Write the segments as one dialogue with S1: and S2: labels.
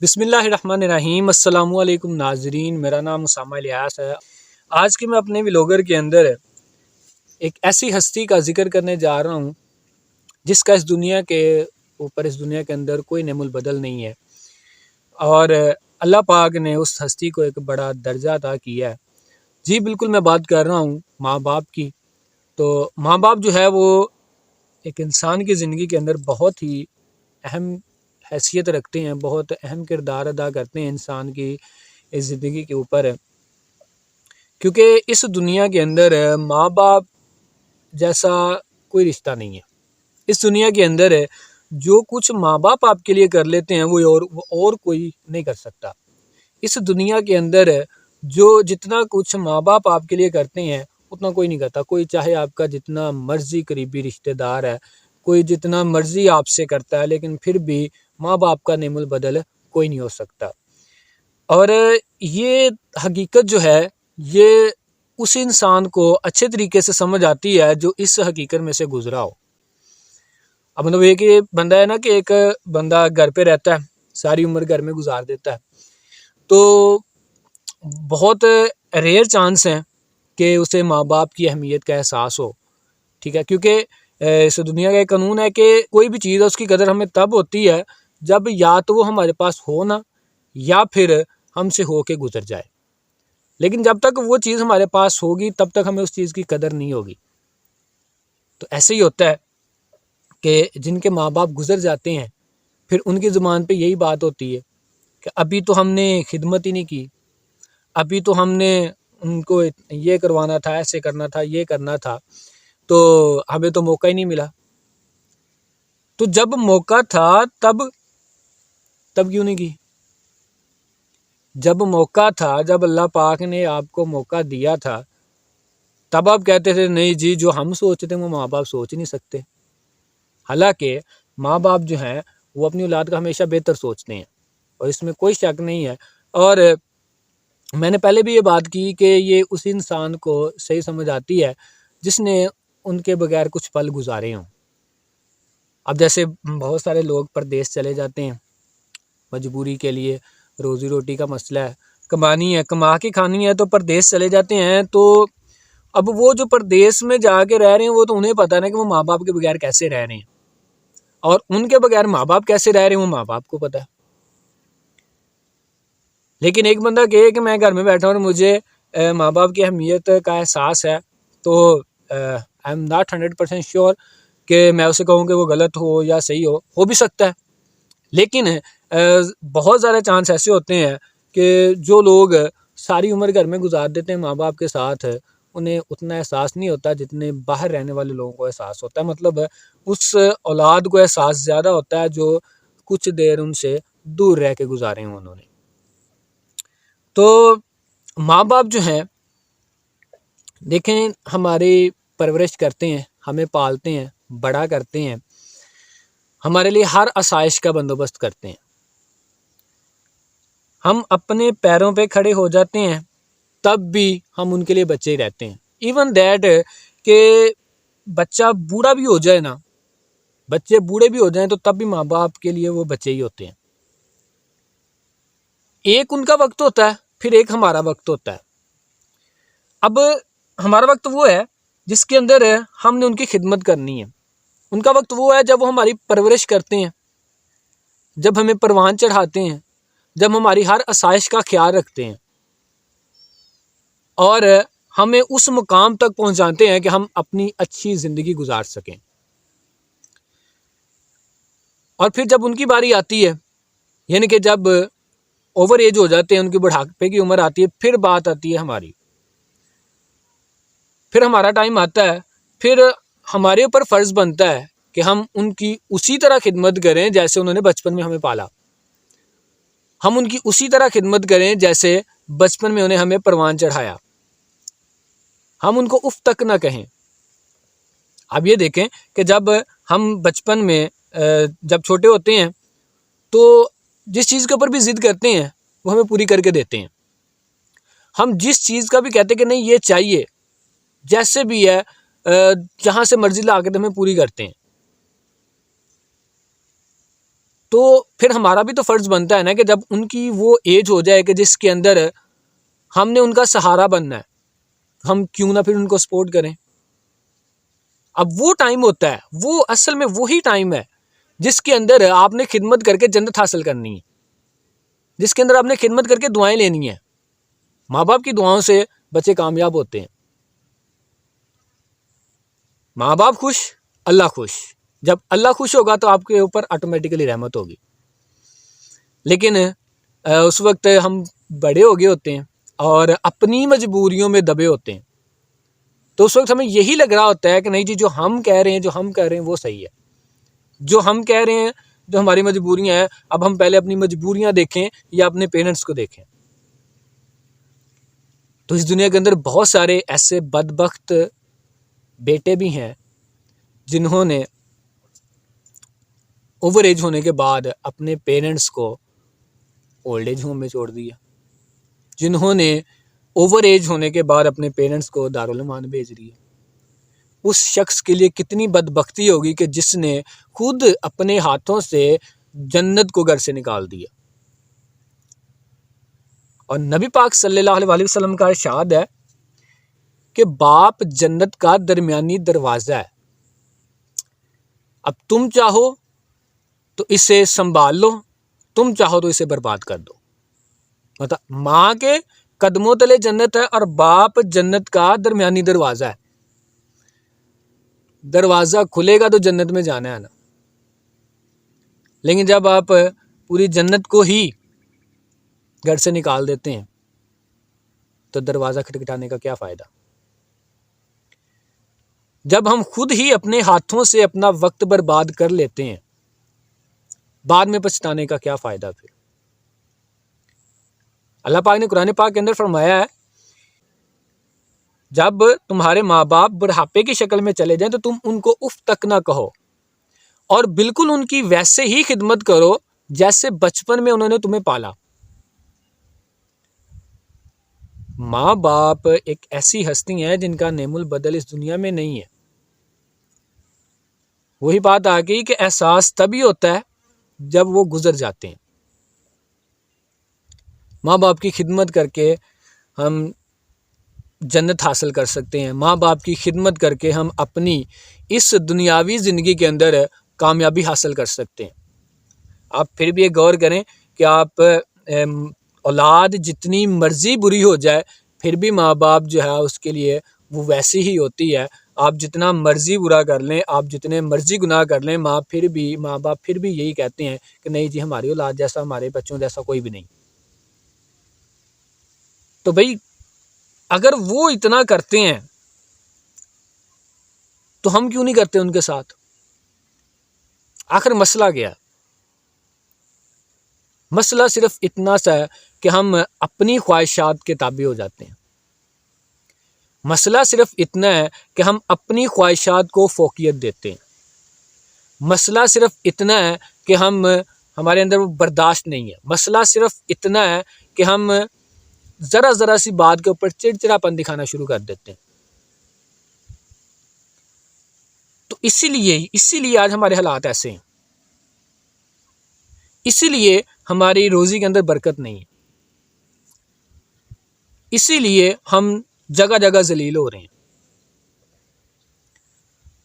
S1: बिस्मिल्लाहिर्रहमानिर्रहीम अस्सलामुअलैकुम नाजरीन, मेरा नाम उसामा इलियास है। आज के मैं अपने व्लॉगर के अंदर एक ऐसी हस्ती का जिक्र करने जा रहा हूँ जिसका इस दुनिया के ऊपर, इस दुनिया के अंदर कोई नेमुल बदल नहीं है। और अल्लाह पाक ने उस हस्ती को एक बड़ा दर्जा अता किया है। जी बिल्कुल, मैं बात कर रहा हूँ माँ बाप की। तो माँ बाप जो है वो एक इंसान की ज़िंदगी के अंदर बहुत ही अहम हैसियत रखते हैं, बहुत अहम किरदार अदा करते हैं इंसान की इस ज़िंदगी के ऊपर। क्योंकि इस दुनिया के अंदर माँ बाप जैसा कोई रिश्ता नहीं है। इस दुनिया के अंदर जो कुछ माँ बाप आपके लिए कर लेते हैं वो और कोई नहीं कर सकता। इस दुनिया के अंदर जो जितना कुछ माँ बाप आपके लिए करते हैं उतना कोई नहीं करता। कोई चाहे आपका जितना मर्जी करीबी रिश्तेदार है, कोई जितना मर्जी आपसे करता है, लेकिन फिर भी माँ बाप का नेमुल बदल कोई नहीं हो सकता। और ये हकीकत जो है ये उस इंसान को अच्छे तरीके से समझ आती है जो इस हकीकत में से गुजरा हो। अब मतलब एक बंदा है ना कि एक बंदा घर पे रहता है, सारी उम्र घर में गुजार देता है, तो बहुत रेयर चांस है कि उसे माँ बाप की अहमियत का एहसास हो। ठीक है, क्योंकि इस दुनिया का एक कानून है कि कोई भी चीज़ है उसकी कदर हमें तब होती है जब या तो वो हमारे पास हो ना, या फिर हमसे हो के गुजर जाए। लेकिन जब तक वो चीज़ हमारे पास होगी तब तक हमें उस चीज़ की कदर नहीं होगी। तो ऐसे ही होता है कि जिनके माँ बाप गुजर जाते हैं फिर उनकी ज़ुबान पे यही बात होती है कि अभी तो हमने खिदमत ही नहीं की, अभी तो हमने उनको ये करवाना था, ऐसे करना था, ये करना था, तो हमें तो मौका ही नहीं मिला। तो जब मौका था तब तब क्यों नहीं की? जब मौका था, जब अल्लाह पाक ने आपको मौका दिया था, तब आप कहते थे नहीं जी, जो हम सोचते हैं वो माँ बाप सोच ही नहीं सकते। हालांकि माँ बाप जो हैं वो अपनी औलाद का हमेशा बेहतर सोचते हैं और इसमें कोई शक नहीं है। और मैंने पहले भी ये बात की कि ये उस इंसान को सही समझ आती है जिसने उनके बगैर कुछ पल गुजारे हों। अब जैसे बहुत सारे लोग परदेश चले जाते हैं मजबूरी के लिए, रोज़ी रोटी का मसला है, कमानी है, कमा के खानी है, तो परदेश चले जाते हैं। तो अब वो जो परदेश में जाके रह रहे हैं वो तो उन्हें पता है ना कि वो माँ बाप के बगैर कैसे रह रहे हैं, और उनके बगैर माँ बाप कैसे रह रहे हैं वो माँ बाप को पता है। लेकिन एक बंदा कहे कि मैं घर में बैठा हूँ और मुझे माँ बाप की अहमियत का एहसास है, तो आई एम नॉट 100% श्योर कि मैं उसे कहूँ कि वो गलत हो या सही हो भी सकता है। लेकिन बहुत ज़्यादा चांस ऐसे होते हैं कि जो लोग सारी उम्र घर में गुजार देते हैं माँ बाप के साथ, उन्हें उतना एहसास नहीं होता जितने बाहर रहने वाले लोगों को एहसास होता है। मतलब उस औलाद को एहसास ज़्यादा होता है जो कुछ देर उनसे दूर रह के गुजारे हैं उन्होंने। तो माँ बाप जो हैं, देखें, हमारी परवरिश करते हैं, हमें पालते हैं, बड़ा करते हैं, हमारे लिए हर आसाइश का बंदोबस्त करते हैं। हम अपने पैरों पे खड़े हो जाते हैं तब भी हम उनके लिए बच्चे ही रहते हैं। इवन दैट के बच्चा बूढ़ा भी हो जाए ना, बच्चे बूढ़े भी हो जाएं तो तब भी माँ बाप के लिए वो बच्चे ही होते हैं। एक उनका वक्त होता है, फिर एक हमारा वक्त होता है। अब हमारा वक्त वो है जिसके अंदर हमने उनकी खिदमत करनी है। उनका वक्त वो है जब वो हमारी परवरिश करते हैं, जब हमें परवान चढ़ाते हैं, जब हमारी हर आसाइश का ख्याल रखते हैं और हमें उस मुकाम तक पहुंचाते हैं कि हम अपनी अच्छी ज़िंदगी गुजार सकें। और फिर जब उनकी बारी आती है, यानी कि जब ओवर एज हो जाते हैं, उनकी बुढ़ापे की उम्र आती है, फिर बात आती है हमारी, फिर हमारा टाइम आता है, फिर हमारे ऊपर फ़र्ज़ बनता है कि हम उनकी उसी तरह खिदमत करें जैसे उन्होंने बचपन में हमें पाला। हम उनकी उसी तरह खिदमत करें जैसे बचपन में उन्हें हमें परवान चढ़ाया। हम उनको उफ तक ना कहें। अब ये देखें कि जब हम बचपन में जब छोटे होते हैं तो जिस चीज़ के ऊपर भी ज़िद करते हैं वो हमें पूरी करके देते हैं। हम जिस चीज़ का भी कहते हैं कि नहीं ये चाहिए, जैसे भी है जहाँ से मर्जी ला के हमें पूरी करते हैं। तो फिर हमारा भी तो फ़र्ज़ बनता है ना कि जब उनकी वो एज हो जाए कि जिसके अंदर हमने उनका सहारा बनना है, हम क्यों ना फिर उनको सपोर्ट करें। अब वो टाइम होता है, वो असल में वही टाइम है जिसके अंदर आपने खिदमत करके जन्नत हासिल करनी है, जिसके अंदर आपने खिदमत करके दुआएं लेनी है। माँ बाप की दुआओं से बच्चे कामयाब होते हैं। माँ बाप खुश, अल्लाह खुश। जब अल्लाह खुश होगा तो आपके ऊपर ऑटोमेटिकली रहमत होगी। लेकिन उस वक्त हम बड़े हो गए होते हैं और अपनी मजबूरियों में दबे होते हैं, तो उस वक्त हमें यही लग रहा होता है कि नहीं जी, जो हम कह रहे हैं, जो हम कह रहे हैं वो सही है, जो हम कह रहे हैं, जो हमारी मजबूरियां हैं। अब हम पहले अपनी मजबूरियां देखें या अपने पेरेंट्स को देखें। तो इस दुनिया के अंदर बहुत सारे ऐसे बदबख्त बेटे भी हैं जिन्होंने ओवर एज होने के बाद अपने पेरेंट्स को ओल्ड एज होम में छोड़ दिया, जिन्होंने ओवर एज होने के बाद अपने पेरेंट्स को दारुल अमान भेज दिया। उस शख्स के लिए कितनी बदबख्ती होगी कि जिसने खुद अपने हाथों से जन्नत को घर से निकाल दिया। और नबी पाक सल्लल्लाहु अलैहि वसल्लम का इरशाद है कि बाप जन्नत का दरमियानी दरवाज़ा है। अब तुम चाहो तो इसे संभाल लो, तुम चाहो तो इसे बर्बाद कर दो। मतलब माँ के कदमों तले जन्नत है और बाप जन्नत का दरमियानी दरवाज़ा है। दरवाज़ा खुलेगा तो जन्नत में जाना है ना, लेकिन जब आप पूरी जन्नत को ही घर से निकाल देते हैं तो दरवाज़ा खटखटाने का क्या फ़ायदा। जब हम खुद ही अपने हाथों से अपना वक्त बर्बाद कर लेते हैं, बाद में पछताने का क्या फ़ायदा। फिर अल्लाह पाक ने कुरान पाक के अंदर फरमाया है, जब तुम्हारे माँ बाप बुढ़ापे की शक्ल में चले जाएं तो तुम उनको उफ तक ना कहो और बिल्कुल उनकी वैसे ही खिदमत करो जैसे बचपन में उन्होंने तुम्हें पाला। माँ बाप एक ऐसी हस्ती है जिनका नेमुल बदल इस दुनिया में नहीं है। वही बात आ गई कि एहसास तभी होता है जब वो गुजर जाते हैं। माँ बाप की खिदमत करके हम जन्नत हासिल कर सकते हैं। माँ बाप की खिदमत करके हम अपनी इस दुनियावी ज़िंदगी के अंदर कामयाबी हासिल कर सकते हैं। आप फिर भी एक गौर करें कि आप औलाद जितनी मर्ज़ी बुरी हो जाए फिर भी माँ बाप जो है उसके लिए वो वैसी ही होती है। आप जितना मर्ज़ी बुरा कर लें, आप जितने मर्ज़ी गुनाह कर लें, माँ बाप फिर भी यही कहते हैं कि नहीं जी, हमारी औलाद जैसा, हमारे बच्चों जैसा कोई भी नहीं। तो भाई अगर वो इतना करते हैं तो हम क्यों नहीं करते उनके साथ। आखिर मसला क्या है? मसला सिर्फ इतना सा है कि हम अपनी ख्वाहिशात के ताबे हो जाते हैं। मसला सिर्फ इतना है कि हम अपनी ख्वाहिशात को फोकियत देते हैं। मसला सिर्फ इतना है कि हमारे अंदर वो बर्दाश्त नहीं है। मसला सिर्फ इतना है कि हम ज़रा ज़रा सी बात के ऊपर चिड़चिड़ापन दिखाना शुरू कर देते हैं। तो इसीलिए आज हमारे हालात ऐसे हैं। इसीलिए हमारी रोज़ी के अंदर बरकत नहीं है। इसीलिए हम जगह जगह जलील हो रहे हैं।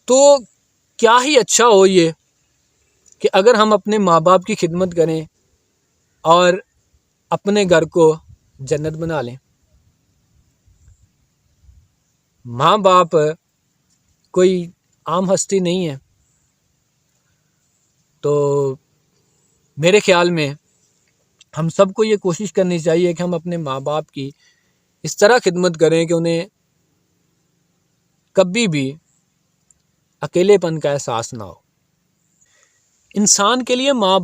S1: तो क्या ही अच्छा हो ये कि अगर हम अपने माँ बाप की खिदमत करें और अपने घर को जन्नत बना लें। माँ बाप कोई आम हस्ती नहीं है। तो मेरे ख्याल में हम सबको ये कोशिश करनी चाहिए कि हम अपने माँ बाप की इस तरह खिदमत करें कि उन्हें कभी भी अकेलेपन का एहसास ना हो। इंसान के लिए माँ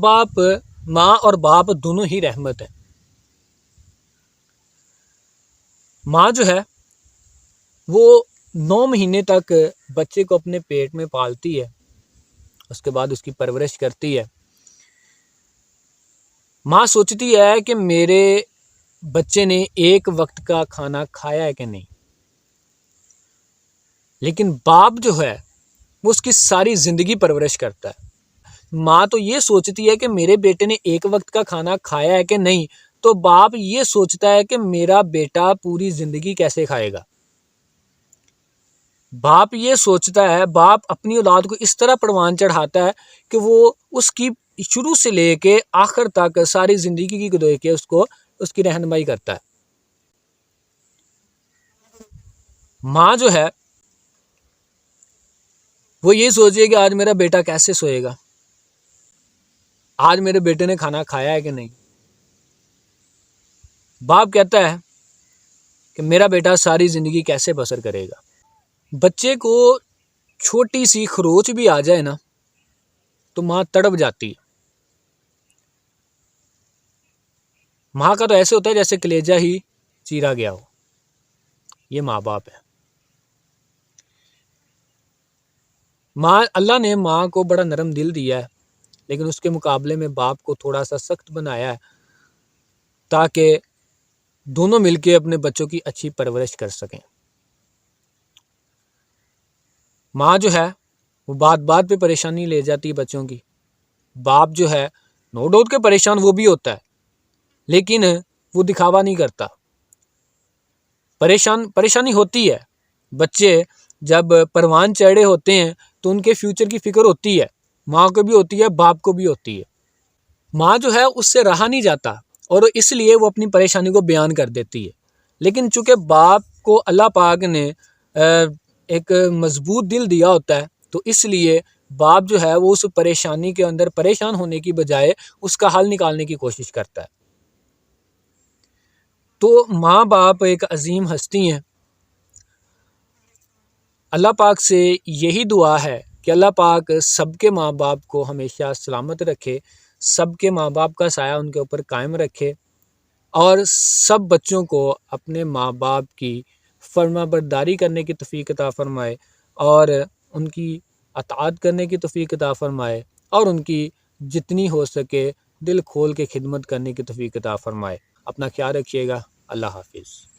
S1: और बाप दोनों ही रहमत है। माँ जो है वो 9 महीने तक बच्चे को अपने पेट में पालती है, उसके बाद उसकी परवरिश करती है। माँ सोचती है कि मेरे बच्चे ने एक वक्त का खाना खाया है कि नहीं, लेकिन बाप जो है वो उसकी सारी ज़िंदगी परवरिश करता है। माँ तो ये सोचती है कि मेरे बेटे ने एक वक्त का खाना खाया है कि नहीं, तो बाप ये सोचता है कि मेरा बेटा पूरी जिंदगी कैसे खाएगा। बाप ये सोचता है, बाप अपनी औलाद को इस तरह परवान चढ़ाता है कि वो उसकी शुरू से लेके आखिर तक सारी जिंदगी की गुजर के उसको उसकी रहनुमाई करता है। माँ जो है वो ये सोचिए कि आज मेरा बेटा कैसे सोएगा, आज मेरे बेटे ने खाना खाया है कि नहीं। बाप कहता है कि मेरा बेटा सारी जिंदगी कैसे बसर करेगा। बच्चे को छोटी सी खरोच भी आ जाए ना तो माँ तड़प जाती है। माँ का तो ऐसे होता है जैसे कलेजा ही चीरा गया हो। ये माँ बाप है। माँ, अल्लाह ने माँ को बड़ा नरम दिल दिया है, लेकिन उसके मुकाबले में बाप को थोड़ा सा सख्त बनाया है ताकि दोनों मिलके अपने बच्चों की अच्छी परवरिश कर सकें। माँ जो है वो बात बात पे परेशानी ले जाती है बच्चों की। बाप जो है नो डाउट के परेशान वो भी होता है, लेकिन वो दिखावा नहीं करता। परेशानी होती है। बच्चे जब परवान चढ़े होते हैं तो उनके फ्यूचर की फिक्र होती है, माँ को भी होती है, बाप को भी होती है। माँ जो है उससे रहा नहीं जाता और इसलिए वो अपनी परेशानी को बयान कर देती है। लेकिन चूंकि बाप को अल्लाह पाक ने एक मजबूत दिल दिया होता है, तो इसलिए बाप जो है वो उस परेशानी के अंदर परेशान होने की बजाय उसका हल निकालने की कोशिश करता है। तो माँ बाप एक अजीम हस्ती हैं। अल्लाह पाक से यही दुआ है कि अल्लाह पाक सबके माँ बाप को हमेशा सलामत रखे, सबके माँ बाप का साया उनके ऊपर कायम रखे और सब बच्चों को अपने माँ बाप की फरमाबरदारी करने की तौफीक अता फरमाए और उनकी अताअत करने की तौफीक अता फरमाए और उनकी जितनी हो सके दिल खोल के खिदमत करने की तौफीक अता फरमाए। अपना ख्याल रखिएगा। अल्लाह हाफिज़।